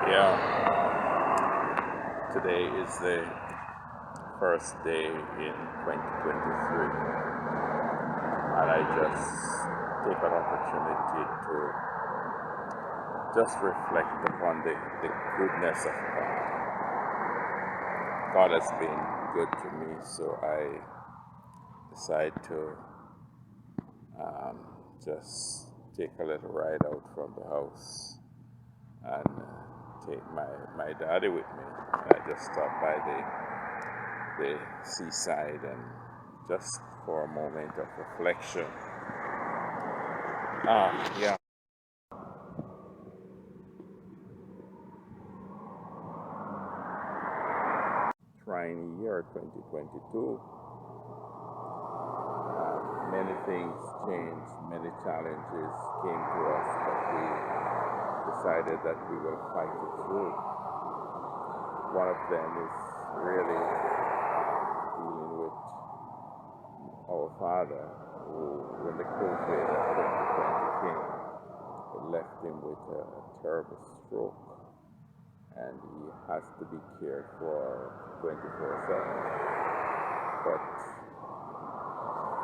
Yeah, today is the first day in 2023, and I just take an opportunity to just reflect upon the goodness of God. God has been good to me, so I decide to just take a little ride out from the house and take my daddy with me. And I just stopped by the seaside and just for a moment of reflection. Yeah. Trying year 2022. Many things changed, many challenges came to us, but we decided that we will fight it through. One of them is really dealing with our father, who, when the COVID of 2020 came, it left him with a terrible stroke, and he has to be cared for 24/7. But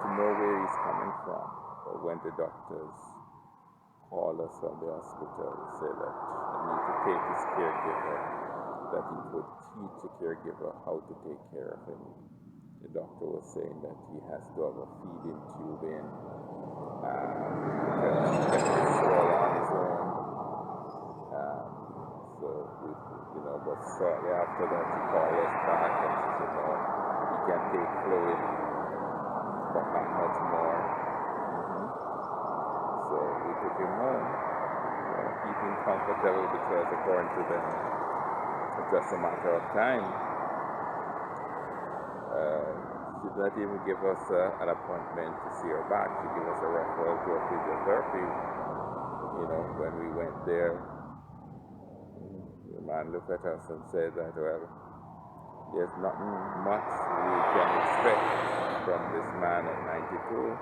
to know where he's coming from, but when the doctors called us from the hospital, said that he need to take his caregiver, that he could teach the caregiver how to take care of him. The doctor was saying that he has to have a feeding tube in, because he can swallow on his own. So but shortly after that, he called us back and she said, no, he can take fluid, but not much more. So we took him home, keep him comfortable, because according to them, it's just a matter of time. She did not even give us an appointment to see her back. She gave us a referral to a physiotherapy. When we went there, the man looked at us and said that, well, there's nothing much we can expect from this man at 92.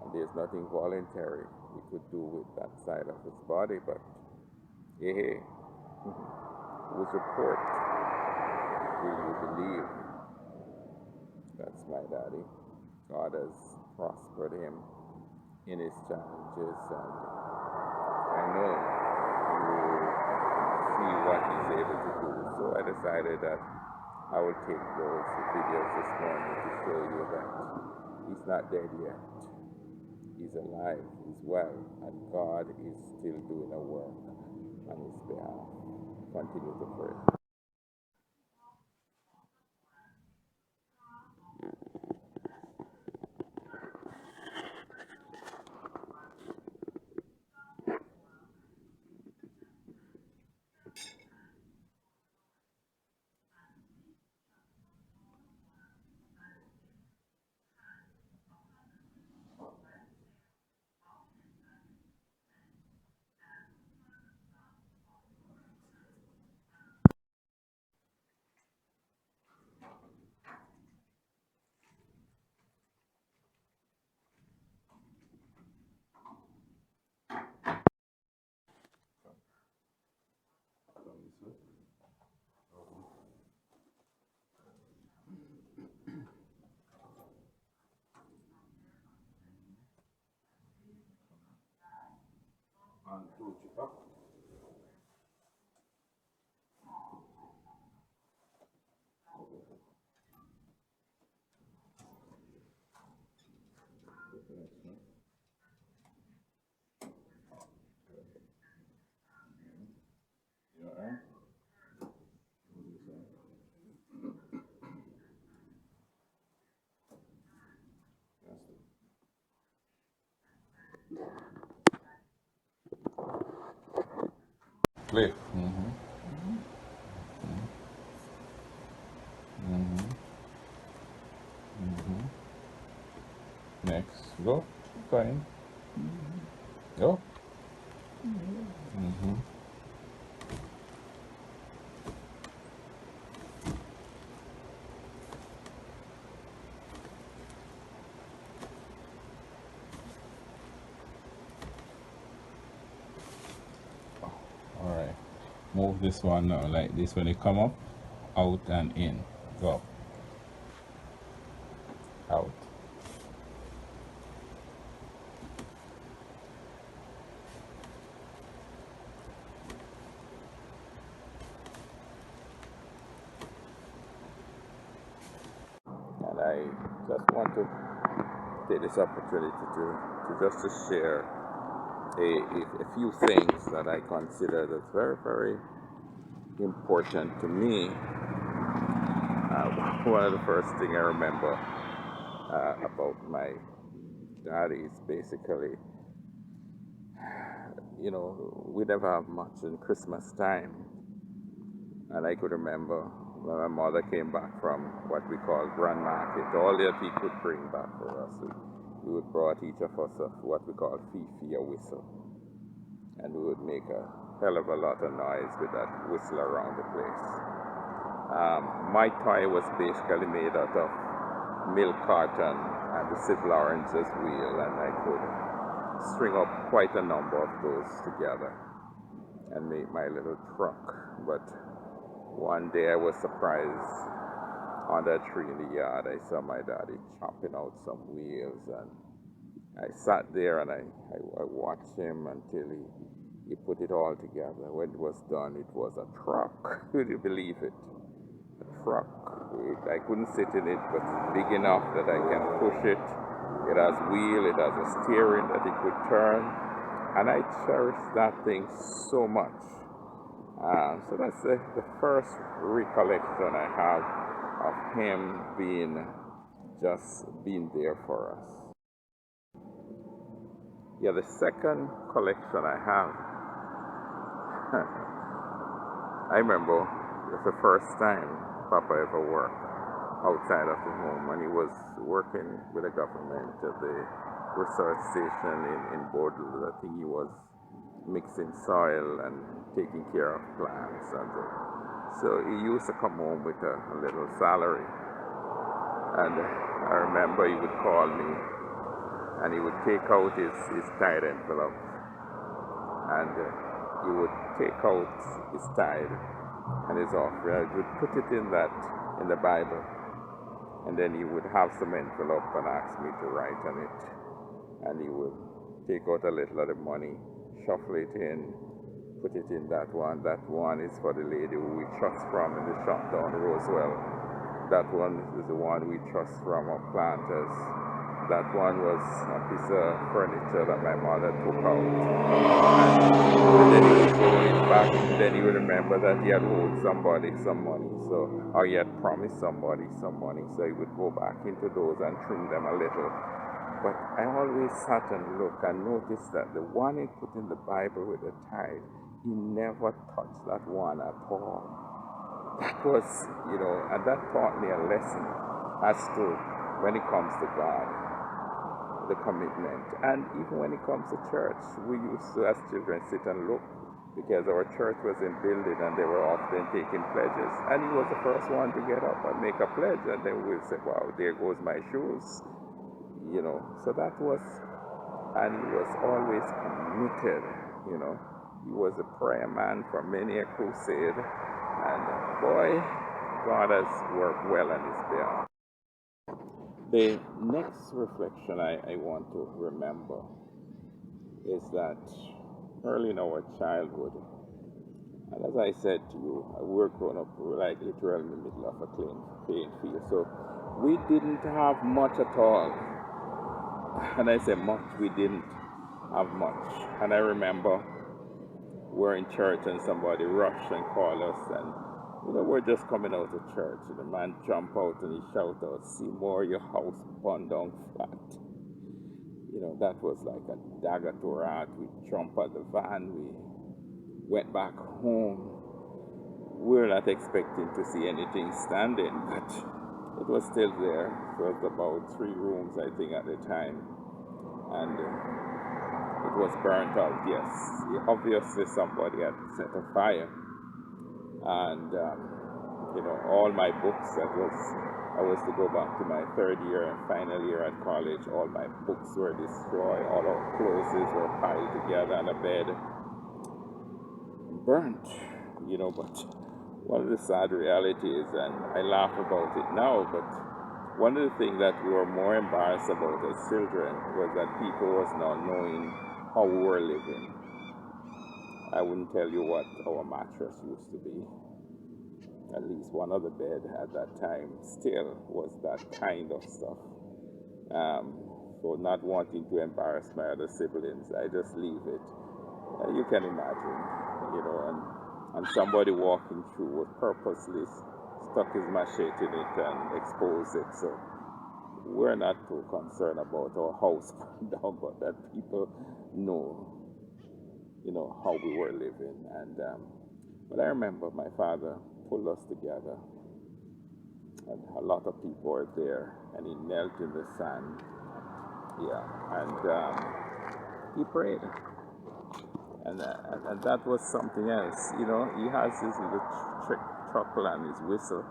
And there's nothing voluntary we could do with that side of his body, but hey, whose report will you believe? That's my daddy. God has prospered him in his challenges, and I know you see what he's able to do. So I decided that I will take those videos this morning to show you that he's not dead yet. He's alive, he's well, and God is still doing a work on his behalf. Continue to pray. Cliff. Next. Go. Fine. Go. All right. Move this one now, like this. When it come up, out and in. Go. Out. And I just want to take this opportunity to just to share a few things that I consider that's very, very important to me. One of the first things I remember about my dad is basically, we never have much in Christmas time. And I could remember when my mother came back from what we call Grand Market, all that he could bring back for us. We would brought each of us what we call fifi, a whistle. And we would make a hell of a lot of noise with that whistle around the place. My toy was basically made out of milk carton and the civil oranges wheel, and I could string up quite a number of those together and make my little truck. But one day I was surprised under a tree in the yard. I saw my daddy chopping out some wheels, and I sat there and I watched him until he put it all together. When it was done, it was a truck. Could you believe it? A truck. I couldn't sit in it, but it's big enough that I can push it. It has wheel, it has a steering that it could turn, and I cherish that thing so much. So that's the first recollection I have of him being there for us. Yeah, the second collection I have, I remember it was the first time Papa ever worked outside of the home, when he was working with the government at the research station in Bordeaux. I think he was mixing soil and taking care of plants, and so he used to come home with a little salary. And I remember he would call me and he would take out his tithe envelope, and he would take out his tithe and his offering. He would put it in the Bible, and then he would have some envelope and ask me to write on it, and he would take out a little of the money, shuffle it in, put it in that one. That one is for the lady who we trust from in the shop down Rosewell. That one is the one we trust from our planters. That one was a piece of furniture that my mother took out. And then he would go in back, and then he would remember that he had owed somebody some money, or he had promised somebody some money, so he would go back into those and trim them a little. But I always sat and looked and noticed that the one he put in the Bible with the tithe, he never touched that one at all. That was, and that taught me a lesson as to when it comes to God, the commitment. And even when it comes to church, we used to, as children, sit and look, because our church was in building and they were often taking pledges. And he was the first one to get up and make a pledge, and then we'll say, wow, there goes my shoes. So that was, and he was always committed, He was a prayer man for many a crusade, and boy, God has worked well on his behalf. The next reflection I want to remember is that early in our childhood, and as I said to you, we were growing up like literally in the middle of a plain field, so we didn't have much at all. And I say much, we didn't have much. And I remember we're in church and somebody rushed and called us, and we're just coming out of church, and the man jumped out and he shouted out, "Seymour, your house burned down flat." That was like a dagger to our heart. We jumped out the van, we went back home. We were not expecting to see anything standing, but it was still there. It was about 3 rooms, I think, at the time, and it was burnt out. Yes, obviously somebody had set a fire, and all my books. I was to go back to my 3rd year and final year at college. All my books were destroyed. All our clothes were piled together on a bed, burnt. but one of the sad realities, and I laugh about it now, but one of the things that we were more embarrassed about as children was that people was now knowing how we were living. I wouldn't tell you what our mattress used to be. At least one other bed at that time still was that kind of stuff. So not wanting to embarrass my other siblings, I just leave it. You can imagine, and somebody walking through would purposely stuck his machete in it and exposed it. So we're not too concerned about our house burned down, but that people know, how we were living. And but I remember my father pulled us together, and a lot of people were there, and he knelt in the sand, and he prayed, and that was something else. He has his little chuckle and his whistle,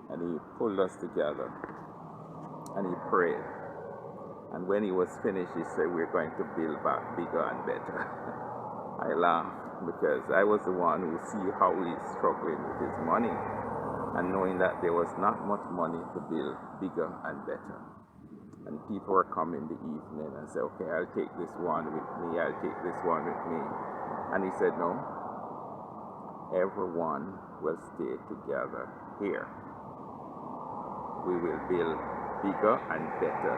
and he pulled us together, and he prayed. And when he was finished, he said, "We're going to build back bigger and better." I laughed because I was the one who see how he's struggling with his money, and knowing that there was not much money to build bigger and better. And people were coming the evening and say, "Okay, I'll take this one with me, I'll take this one with me." And he said, "No, everyone will stay together here. We will build bigger and better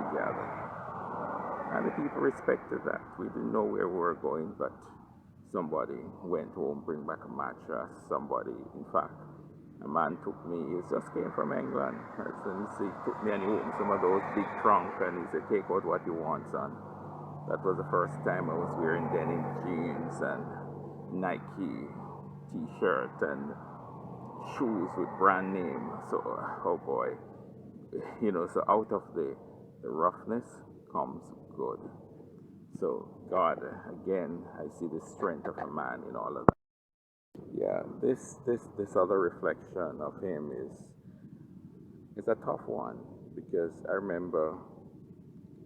together." And the people respected that. We didn't know where we were going, but somebody went home, bring back a mattress. Somebody, in fact, a man took me, he just came from England. And he took me and he opened some of those big trunks and he said, "Take out what you want, son." That was the first time I was wearing denim jeans and Nike t-shirt and shoes with brand name. So, oh boy, so out of the roughness comes good. So God, again, I see the strength of a man in all of that. Yeah, this other reflection of him is a tough one, because I remember,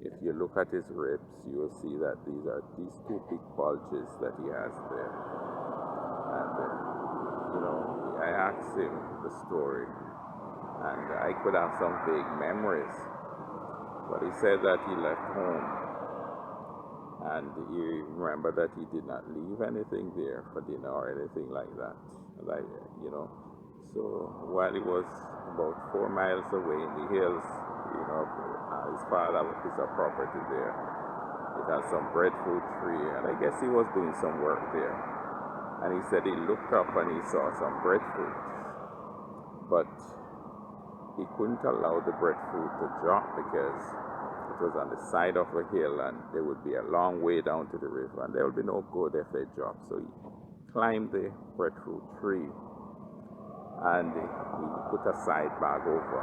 if you look at his ribs, you will see that these two big bulges that he has there. And I asked him the story, and I could have some vague memories, but he said that he left home, and he remembered that he did not leave anything there for dinner or anything like that. So while he was about 4 miles away in the hills, his father is a property there. It has some breadfruit tree, and I guess he was doing some work there. And he said he looked up and he saw some breadfruit, but he couldn't allow the breadfruit to drop because it was on the side of a hill, and there would be a long way down to the river, and there would be no good if they dropped. So he climbed the breadfruit tree, and he put a side bag over.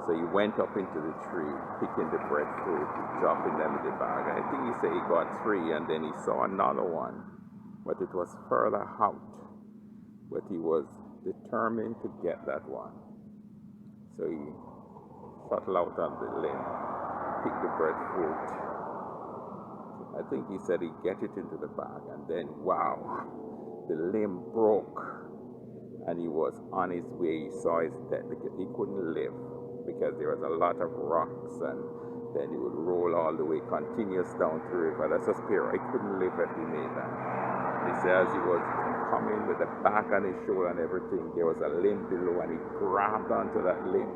So he went up into the tree, picking the breadfruit, dropping them in the bag. And I think he said he got 3, and then he saw another one, but it was further out. But he was determined to get that one. So he shuttled out on the limb, picked the breadfruit. I think he said he'd get it into the bag, and then, wow, the limb broke, and he was on his way. He saw his death because he couldn't live, because there was a lot of rocks, and then he would roll all the way continuous down to the river. That's a spear. I couldn't live if he made that. He said as he was coming with the back on his shoulder and everything, there was a limb below, and he grabbed onto that limb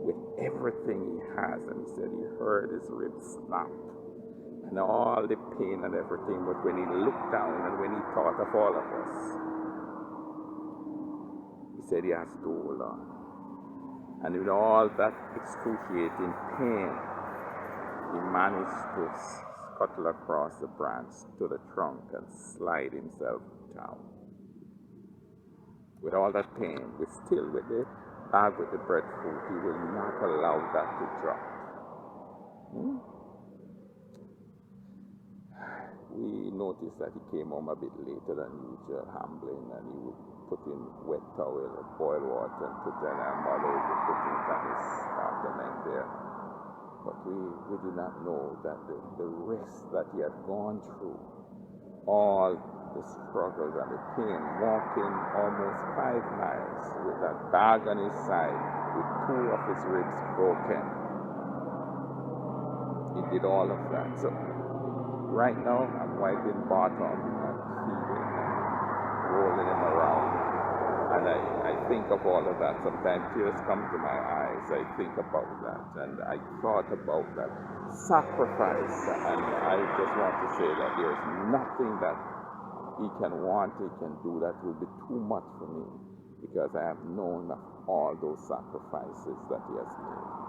with everything he has, and he said he heard his ribs snap and all the pain and everything. But when he looked down and when he thought of all of us, he said he has to hold on. And with all that excruciating pain, he managed to scuttle across the branch to the trunk and slide himself down. With all that pain, with the bag with the breadfruit, he will not allow that to drop. We noticed that he came home a bit later than usual, hambling, and he would put in wet towel and boil water and put in our mother would put in on his abdomen there. But we did not know that the rest that he had gone through, all the struggles and the pain, walking almost 5 miles with that bag on his side, with 2 of his ribs broken. He did all of that. So right now, I'm wiping bottom and feeding and rolling him around. And I think of all of that. Sometimes tears come to my eyes. I think about that. And I thought about that sacrifice. And I just want to say that there's nothing that he can want, he can do that will be too much for me. Because I have known of all those sacrifices that he has made.